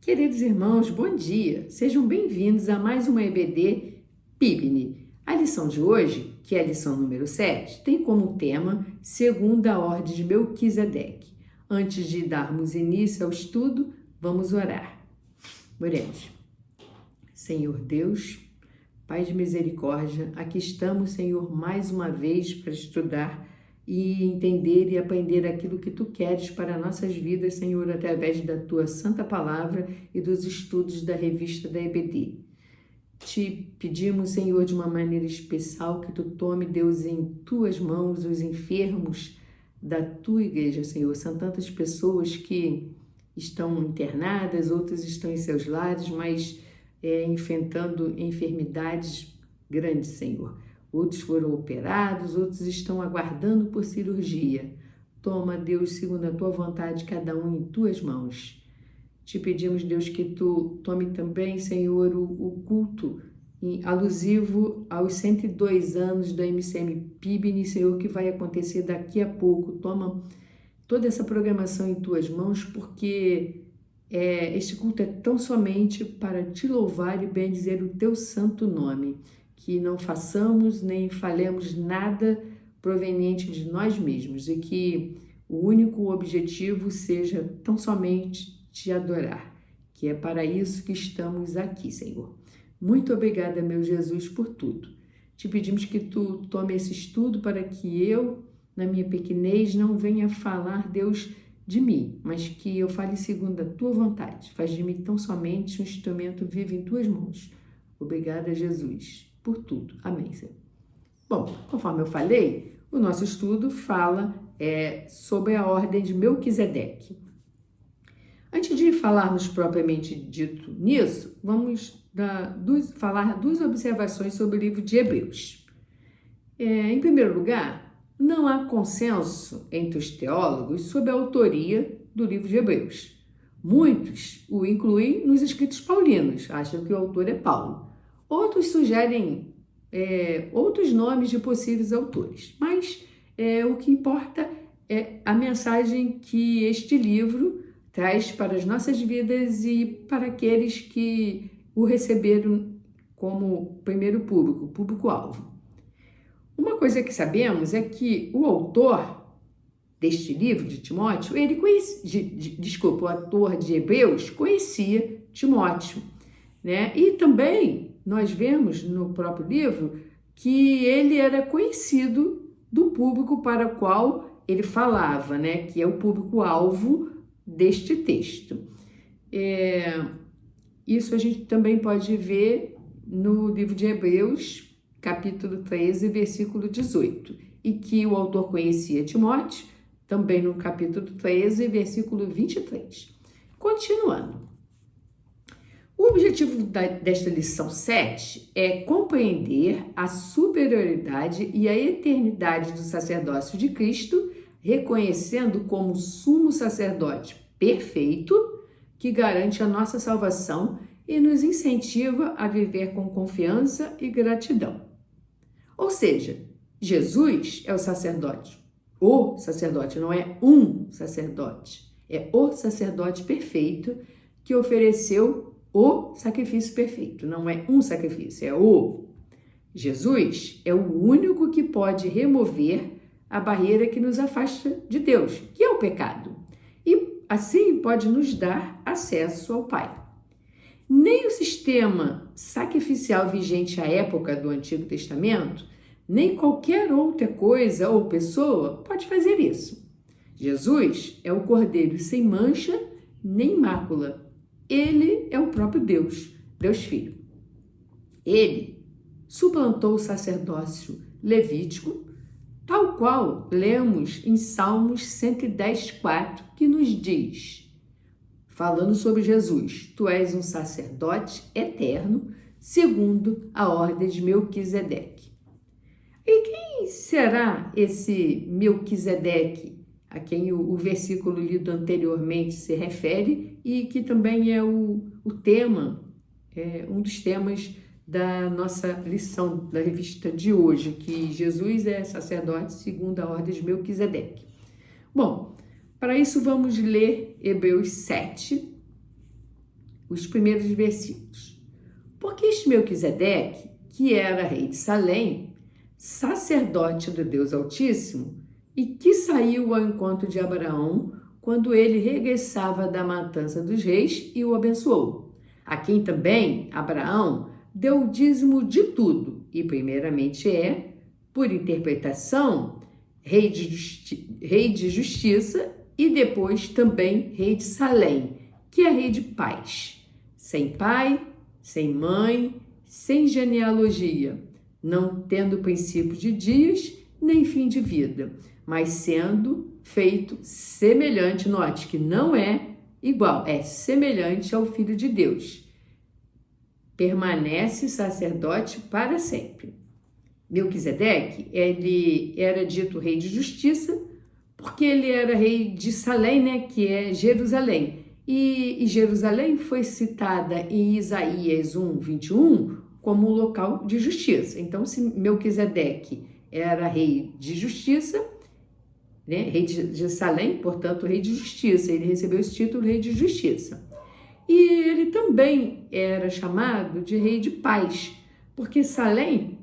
Queridos irmãos, bom dia! Sejam bem-vindos a mais uma EBD PIBNE. A lição de hoje, que é a lição número 7, tem como tema Segunda Ordem de Melquisedeque. Antes de darmos início ao estudo, vamos orar. Oremos. Senhor Deus, Pai de misericórdia, aqui estamos, Senhor, mais uma vez para estudar e entender e aprender aquilo que Tu queres para nossas vidas, Senhor, através da Tua Santa Palavra e dos estudos da revista da EBD. Te pedimos, Senhor, de uma maneira especial que Tu tome, Deus, em Tuas mãos os enfermos da Tua igreja, Senhor. São tantas pessoas que estão internadas, outras estão em seus lares, mas enfrentando enfermidades grandes, Senhor. Outros foram operados, outros estão aguardando por cirurgia. Toma, Deus, segundo a Tua vontade, cada um em Tuas mãos. Te pedimos, Deus, que Tu tome também, Senhor, o culto alusivo aos 102 anos da MCM PIBNE, Senhor, que vai acontecer daqui a pouco. Toma toda essa programação em Tuas mãos, porque este culto é tão somente para Te louvar e bendizer o Teu santo nome. Que não façamos nem falemos nada proveniente de nós mesmos e que o único objetivo seja tão somente Te adorar, que é para isso que estamos aqui, Senhor. Muito obrigada, meu Jesus, por tudo. Te pedimos que Tu tome esse estudo para que eu, na minha pequenez, não venha falar, Deus, de mim, mas que eu fale segundo a Tua vontade. Faz de mim tão somente um instrumento vivo em Tuas mãos. Obrigada, Jesus, por tudo. Amém, Senhor. Bom, conforme eu falei, o nosso estudo fala sobre a ordem de Melquisedeque. Antes de falarmos propriamente dito nisso, vamos falar duas observações sobre o livro de Hebreus. Em primeiro lugar, não há consenso entre os teólogos sobre a autoria do livro de Hebreus. Muitos o incluem nos escritos paulinos, acham que o autor é Paulo. Outros sugerem outros nomes de possíveis autores, mas o que importa é a mensagem que este livro traz para as nossas vidas e para aqueles que o receberam como primeiro público-alvo. Uma coisa que sabemos é que o autor deste livro de Timóteo, o autor de Hebreus conhecia Timóteo, né? E também nós vemos no próprio livro que ele era conhecido do público para o qual ele falava, né? Que é o público-alvo deste texto. Isso a gente também pode ver no livro de Hebreus, capítulo 13, versículo 18, e que o autor conhecia Timóteo, também no capítulo 13, versículo 23. Continuando. O objetivo desta lição 7 é compreender a superioridade e a eternidade do sacerdócio de Cristo, reconhecendo como sumo sacerdote perfeito, que garante a nossa salvação e nos incentiva a viver com confiança e gratidão. Ou seja, Jesus é o sacerdote, não é um sacerdote, é o sacerdote perfeito que ofereceu o sacrifício perfeito, não é um sacrifício, é o. Jesus é o único que pode remover a barreira que nos afasta de Deus, que é o pecado, e assim pode nos dar acesso ao Pai. Nem o sistema sacrificial vigente à época do Antigo Testamento, nem qualquer outra coisa ou pessoa pode fazer isso. Jesus é o Cordeiro sem mancha nem mácula. Ele é o próprio Deus, Deus Filho. Ele suplantou o sacerdócio levítico, tal qual lemos em Salmos 110:4, que nos diz, falando sobre Jesus: Tu és um sacerdote eterno, segundo a ordem de Melquisedeque. E quem será esse Melquisedeque, a quem o versículo lido anteriormente se refere e que também é o tema, um dos temas da nossa lição da revista de hoje, que Jesus é sacerdote segundo a ordem de Melquisedeque. Bom, para isso vamos ler Hebreus 7, os primeiros versículos. Porque este Melquisedeque, que era rei de Salém, sacerdote do Deus Altíssimo, e que saiu ao encontro de Abraão quando ele regressava da matança dos reis e o abençoou, a quem também Abraão deu o dízimo de tudo, e primeiramente por interpretação, rei de justiça, e depois também rei de Salém, que é rei de paz, sem pai, sem mãe, sem genealogia, não tendo princípio de dias, nem fim de vida, mas sendo feito semelhante, note que não é igual, é semelhante ao Filho de Deus. Permanece sacerdote para sempre. Melquisedeque, ele era dito rei de justiça, porque ele era rei de Salém, né, que é Jerusalém. E Jerusalém foi citada em Isaías 1:21 como um local de justiça. Então, se Melquisedeque era rei de justiça, né, rei de Salém, portanto, rei de justiça, ele recebeu esse título, rei de justiça. E ele também era chamado de rei de paz, porque Salém,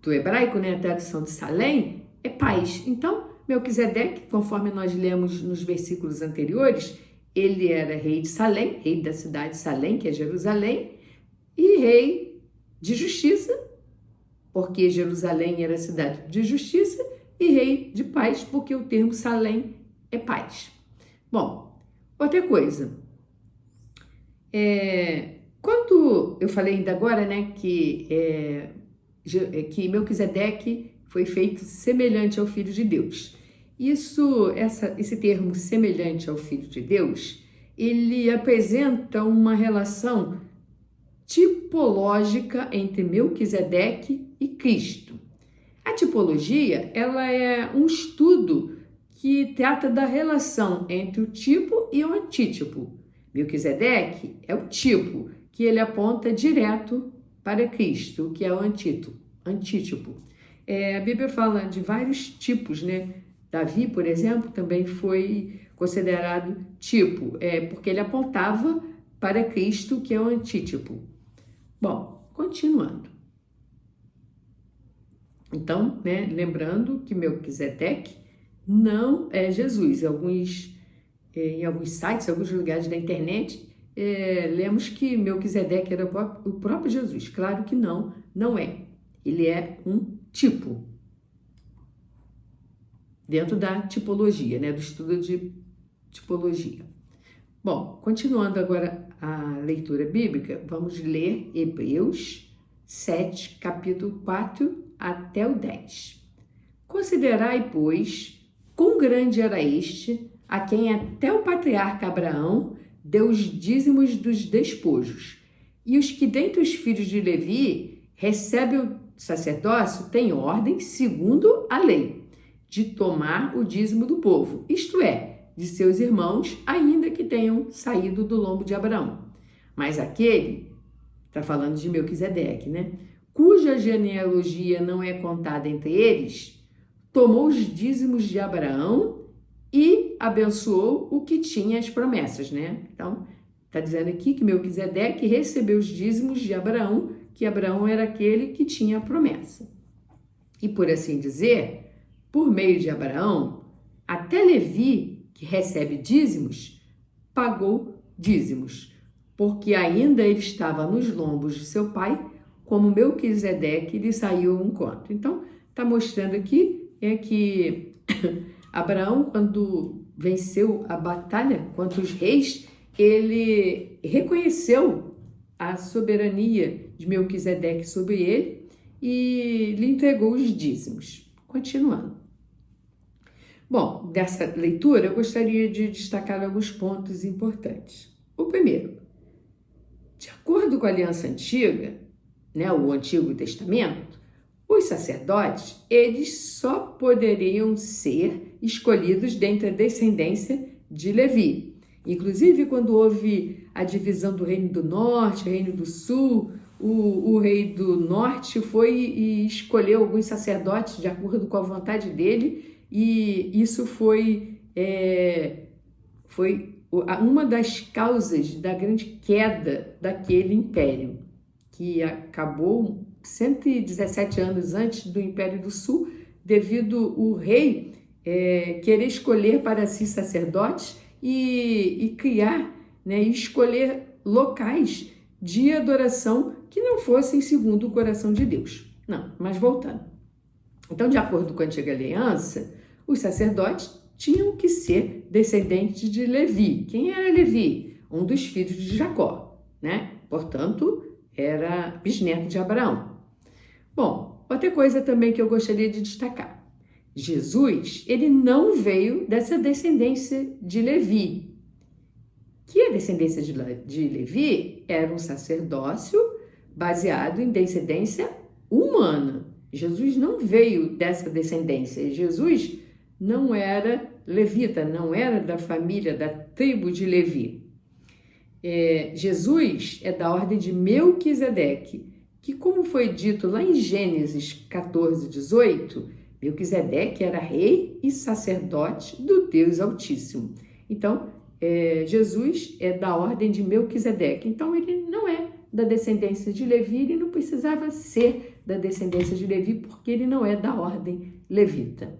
do hebraico, né, a tradução de Salém, é paz. Então, Melquisedeque, conforme nós lemos nos versículos anteriores, ele era rei de Salém, rei da cidade de Salém, que é Jerusalém, e rei de justiça, porque Jerusalém era cidade de justiça, e rei de paz, porque o termo Salém é paz. Bom, outra coisa, quando eu falei ainda agora, né, que Melquisedeque foi feito semelhante ao Filho de Deus. Esse termo semelhante ao Filho de Deus, ele apresenta uma relação tipológica entre Melquisedeque e Cristo. A tipologia, ela é um estudo que trata da relação entre o tipo e o antítipo. Melquisedeque é o tipo, que ele aponta direto para Cristo, que é o antítipo. A Bíblia fala de vários tipos, né? Davi, por exemplo, também foi considerado tipo, porque ele apontava para Cristo, que é o antítipo. Bom, continuando. Então, né, lembrando que Melquisedeque não é Jesus. Em alguns sites, em alguns lugares da internet, lemos que Melquisedeque era o próprio Jesus. Claro que não, não é. Ele é um tipo, dentro da tipologia, né, do estudo de tipologia. Bom, continuando agora a leitura bíblica, vamos ler Hebreus 7, capítulo 4 até o 10. Considerai, pois, quão grande era este, a quem até o patriarca Abraão deu os dízimos dos despojos, e os que dentre os filhos de Levi recebem o sacerdócio têm ordem, segundo a lei, de tomar o dízimo do povo, isto é, de seus irmãos, ainda que tenham saído do lombo de Abraão. Mas aquele, está falando de Melquisedeque, né? Cuja genealogia não é contada entre eles, tomou os dízimos de Abraão e abençoou o que tinha as promessas, né? Então, está dizendo aqui que Melquisedeque recebeu os dízimos de Abraão, que Abraão era aquele que tinha a promessa. E por assim dizer, por meio de Abraão, até Levi, que recebe dízimos, pagou dízimos, porque ainda ele estava nos lombos de seu pai, como Melquisedeque lhe saiu ao encontro. Então, está mostrando aqui que Abraão, quando venceu a batalha contra os reis, ele reconheceu a soberania de Melquisedeque sobre ele e lhe entregou os dízimos. Continuando. Bom, dessa leitura eu gostaria de destacar alguns pontos importantes. O primeiro, de acordo com a Aliança Antiga, né, o Antigo Testamento, os sacerdotes, eles só poderiam ser escolhidos dentre a descendência de Levi. Inclusive, quando houve a divisão do Reino do Norte, Reino do Sul, o rei do Norte foi e escolheu alguns sacerdotes de acordo com a vontade dele, e isso foi uma das causas da grande queda daquele império, que acabou 117 anos antes do Império do Sul, devido o rei querer escolher para si sacerdotes e criar, né, e escolher locais de adoração que não fossem segundo o coração de Deus. Não, mas voltando. Então, de acordo com a Antiga Aliança, os sacerdotes tinham que ser descendentes de Levi. Quem era Levi? Um dos filhos de Jacó, né? Portanto, era bisneto de Abraão. Bom, outra coisa também que eu gostaria de destacar. Jesus, ele não veio dessa descendência de Levi. Que a descendência de Levi era um sacerdócio baseado em descendência humana. Jesus não veio dessa descendência. Jesus não era levita, não era da família, da tribo de Levi. Jesus é da ordem de Melquisedeque, que, como foi dito lá em Gênesis 14, 18, Melquisedeque era rei e sacerdote do Deus Altíssimo. Então, Jesus é da ordem de Melquisedeque. Então, ele não é da descendência de Levi, ele não precisava ser da descendência de Levi, porque ele não é da ordem levita.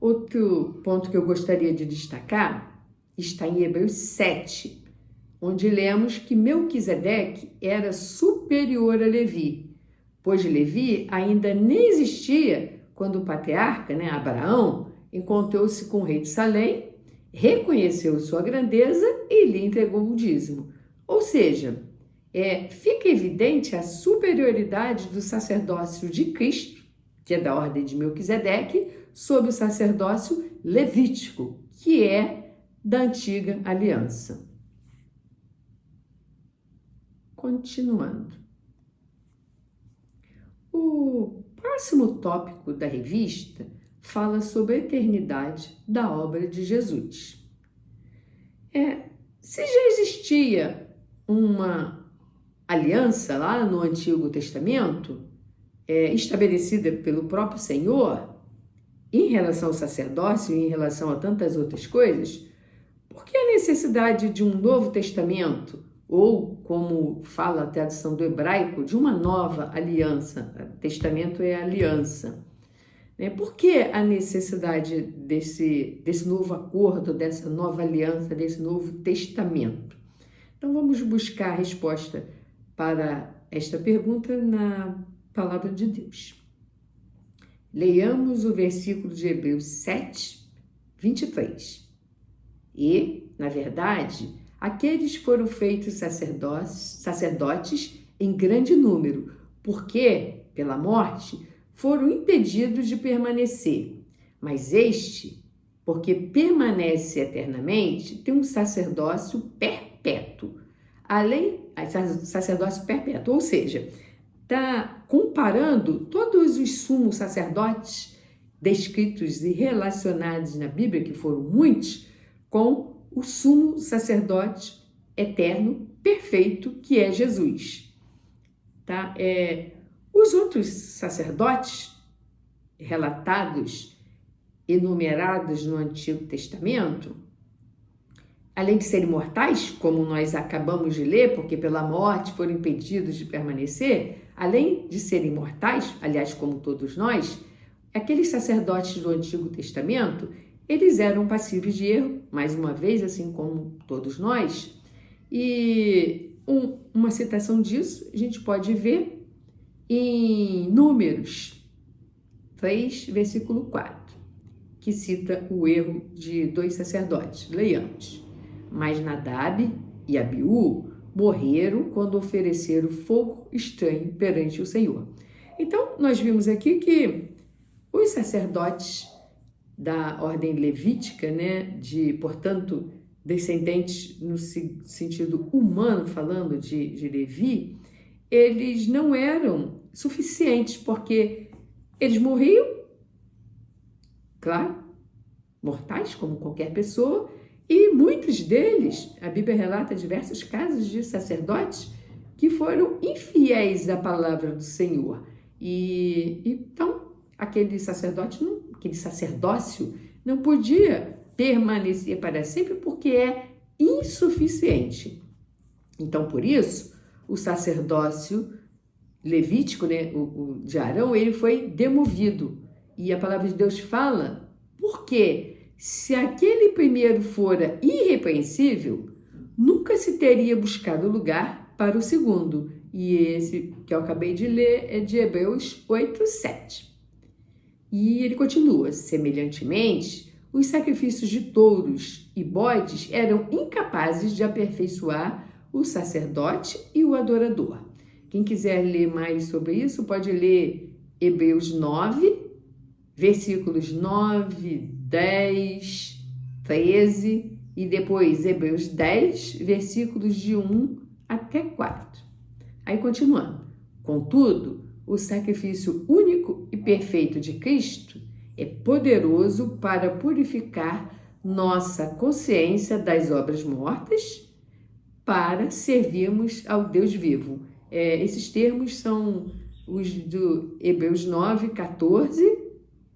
Outro ponto que eu gostaria de destacar está em Hebreus 7, onde lemos que Melquisedeque era superior a Levi, pois Levi ainda nem existia quando o patriarca, né, Abraão, encontrou-se com o rei de Salém, reconheceu sua grandeza e lhe entregou o dízimo. Ou seja, fica evidente a superioridade do sacerdócio de Cristo, que é da ordem de Melquisedeque, sobre o sacerdócio levítico, que é da antiga aliança. Continuando. O próximo tópico da revista fala sobre a eternidade da obra de Jesus. Se já existia uma aliança lá no Antigo Testamento, estabelecida pelo próprio Senhor, em relação ao sacerdócio e em relação a tantas outras coisas, por que a necessidade de um Novo Testamento, ou, como fala a tradução do hebraico, de uma nova aliança? Testamento é aliança. Por que a necessidade desse novo acordo, dessa nova aliança, desse novo testamento? Então, vamos buscar a resposta para esta pergunta na palavra de Deus. Leiamos o versículo de Hebreus 7, 23. E, na verdade, aqueles foram feitos sacerdotes em grande número, porque, pela morte, foram impedidos de permanecer. Mas este, porque permanece eternamente, tem um sacerdócio perpétuo. Sacerdócio perpétuo, ou seja, está comparando todos os sumos sacerdotes descritos e relacionados na Bíblia, que foram muitos, com o sumo sacerdote eterno, perfeito, que é Jesus. Tá? Os outros sacerdotes relatados, enumerados no Antigo Testamento, além de serem mortais, como nós acabamos de ler, porque pela morte foram impedidos de permanecer, além de serem mortais, aliás, como todos nós, aqueles sacerdotes do Antigo Testamento, eles eram passíveis de erro, mais uma vez, assim como todos nós. E uma citação disso a gente pode ver em Números 3, versículo 4, que cita o erro de 2 sacerdotes. Leiamos. Mas Nadab e Abiú morreram quando ofereceram fogo estranho perante o Senhor. Então, nós vimos aqui que os sacerdotes da ordem levítica, né, portanto, descendentes no sentido humano, falando de Levi, eles não eram suficientes, porque eles morriam, claro, mortais, como qualquer pessoa, e muitos deles, a Bíblia relata diversos casos de sacerdotes que foram infiéis à palavra do Senhor. E então, aquele sacerdócio não podia permanecer para sempre porque é insuficiente. Então, por isso, o sacerdócio levítico, né, o de Arão, ele foi demovido. E a palavra de Deus fala, porque se aquele primeiro fora irrepreensível, nunca se teria buscado lugar para o segundo. E esse que eu acabei de ler é de Hebreus 8:7. E ele continua, semelhantemente, os sacrifícios de touros e bodes eram incapazes de aperfeiçoar o sacerdote e o adorador. Quem quiser ler mais sobre isso, pode ler Hebreus 9, versículos 9, 10, 13 e depois Hebreus 10, versículos de 1 até 4. Aí continuando. Contudo, o sacrifício único e perfeito de Cristo é poderoso para purificar nossa consciência das obras mortas para servirmos ao Deus vivo. Esses termos são os do Hebreus 9, 14,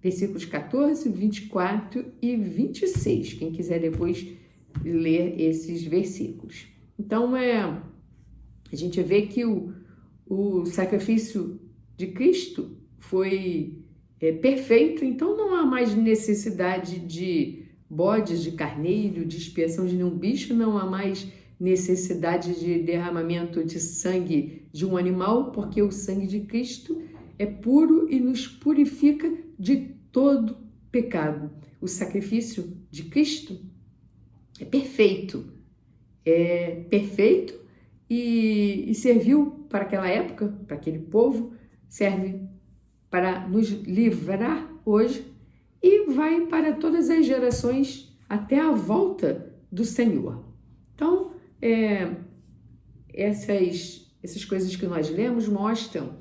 versículos 14, 24 e 26. Quem quiser depois ler esses versículos. Então, a gente vê que o sacrifício de Cristo foi perfeito, então não há mais necessidade de bodes, de carneiro, de expiação de nenhum bicho, não há mais necessidade de derramamento de sangue de um animal, porque o sangue de Cristo é puro e nos purifica de todo pecado. O sacrifício de Cristo é perfeito e serviu para aquela época, para aquele povo, serve para nos livrar hoje e vai para todas as gerações até a volta do Senhor. Então, essas coisas que nós lemos mostram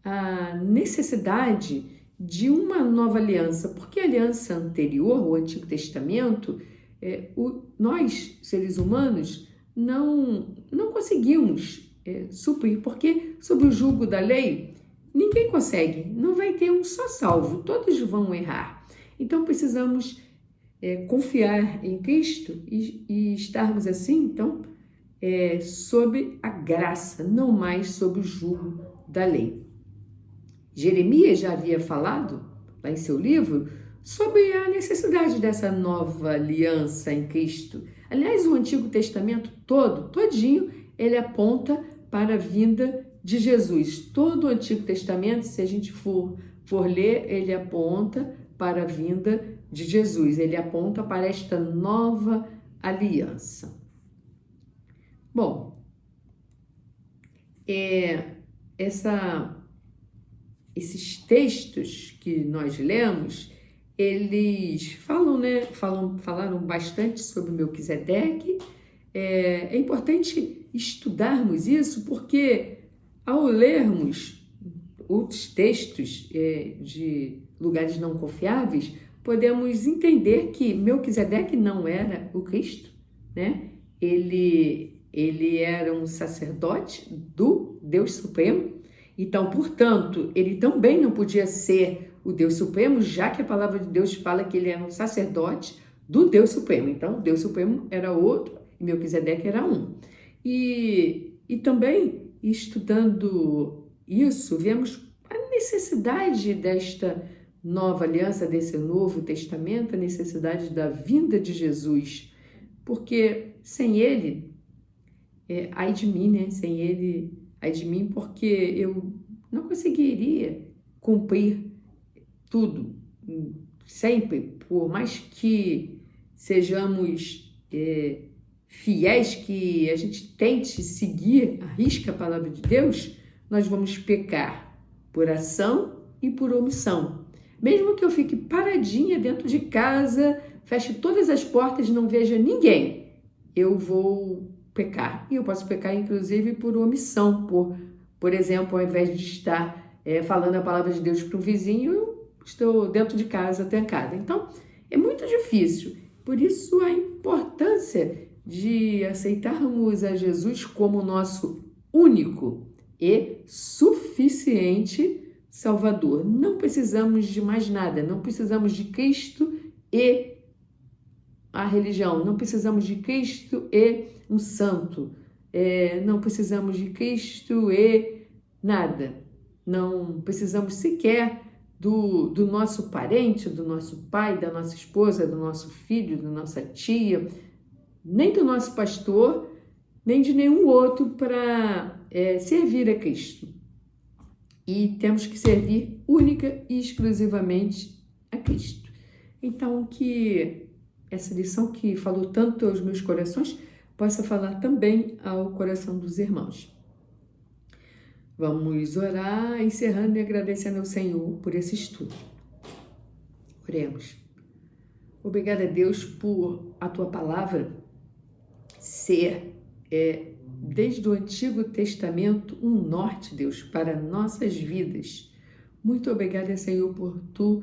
a necessidade de uma nova aliança, porque a aliança anterior, o Antigo Testamento, nós, seres humanos, não conseguimos suprir, porque sob o jugo da lei, ninguém consegue, não vai ter um só salvo, todos vão errar. Então, precisamos confiar em Cristo e estarmos assim, então, sob a graça, não mais sob o jugo da lei. Jeremias já havia falado, lá em seu livro, sobre a necessidade dessa nova aliança em Cristo. Aliás, o Antigo Testamento todinho, ele aponta para a vinda de Jesus. Todo o Antigo Testamento, se a gente for ler, ele aponta para a vinda de Jesus. Ele aponta para esta nova aliança. Bom, esses textos que nós lemos, eles falaram bastante sobre Melquisedeque. É importante estudarmos isso porque, ao lermos outros textos de lugares não confiáveis, podemos entender que Melquisedeque não era o Cristo, né? Ele era um sacerdote do Deus Supremo, então, portanto, ele também não podia ser o Deus Supremo, já que a palavra de Deus fala que ele era um sacerdote do Deus Supremo. Então, o Deus Supremo era outro e Melquisedeque era um. E também, estudando isso, vemos a necessidade desta nova aliança, desse novo testamento, a necessidade da vinda de Jesus, porque sem ele, ai de mim, né? Sem ele, ai de mim, porque eu não conseguiria cumprir tudo, sempre, por mais que sejamos fiéis, que a gente tente seguir à risca a palavra de Deus, nós vamos pecar por ação e por omissão. Mesmo que eu fique paradinha dentro de casa, feche todas as portas e não veja ninguém, eu vou pecar. E eu posso pecar, inclusive, por omissão. Por exemplo, ao invés de estar falando a palavra de Deus para um vizinho, eu estou dentro de casa, trancada. Então, é muito difícil. Por isso, a importância de aceitarmos a Jesus como nosso único e suficiente Salvador. Não precisamos de mais nada, não precisamos de Cristo e a religião, não precisamos de Cristo e um santo, não precisamos de Cristo e nada, não precisamos sequer do nosso parente, do nosso pai, da nossa esposa, do nosso filho, da nossa tia, nem do nosso pastor, nem de nenhum outro para servir a Cristo. E temos que servir única e exclusivamente a Cristo. Então, que essa lição que falou tanto aos meus corações possa falar também ao coração dos irmãos. Vamos orar, encerrando e agradecendo ao Senhor por esse estudo. Oremos. Obrigada a Deus por a Tua palavra ser, desde o Antigo Testamento, um norte, Deus, para nossas vidas. Muito obrigada, Senhor, por Tu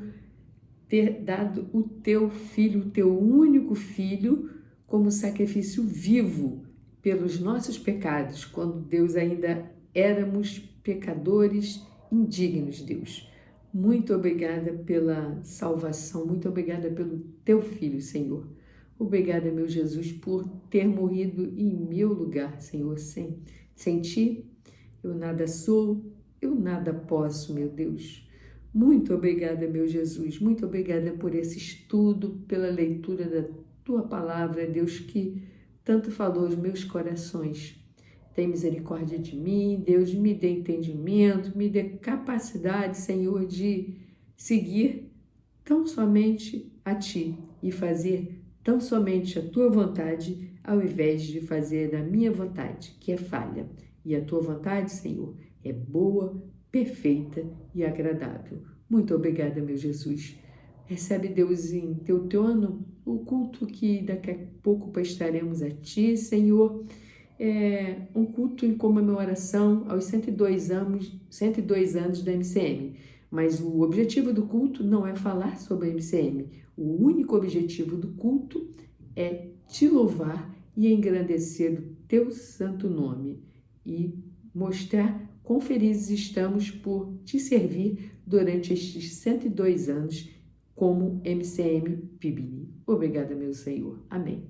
ter dado o Teu Filho, o Teu único Filho, como sacrifício vivo pelos nossos pecados, quando, Deus, ainda éramos pecadores indignos, Deus. Muito obrigada pela salvação, muito obrigada pelo Teu Filho, Senhor. Obrigada, meu Jesus, por ter morrido em meu lugar, Senhor. Sem Ti, eu nada sou, eu nada posso, meu Deus. Muito obrigada, meu Jesus. Muito obrigada por esse estudo, pela leitura da Tua palavra, Deus, que tanto falou aos meus corações. Tem misericórdia de mim, Deus, me dê entendimento, me dê capacidade, Senhor, de seguir tão somente a Ti e fazer tão somente a Tua vontade, ao invés de fazer a minha vontade, que é falha. E a Tua vontade, Senhor, é boa, perfeita e agradável. Muito obrigada, meu Jesus. Recebe, Deus, em Teu trono o culto que daqui a pouco prestaremos a Ti, Senhor. Um culto em comemoração aos 102 anos da MCM. Mas o objetivo do culto não é falar sobre a MCM. O único objetivo do culto é Te louvar e engrandecer o Teu santo nome e mostrar quão felizes estamos por Te servir durante estes 102 anos como MCM PIBNI. Obrigada, meu Senhor. Amém.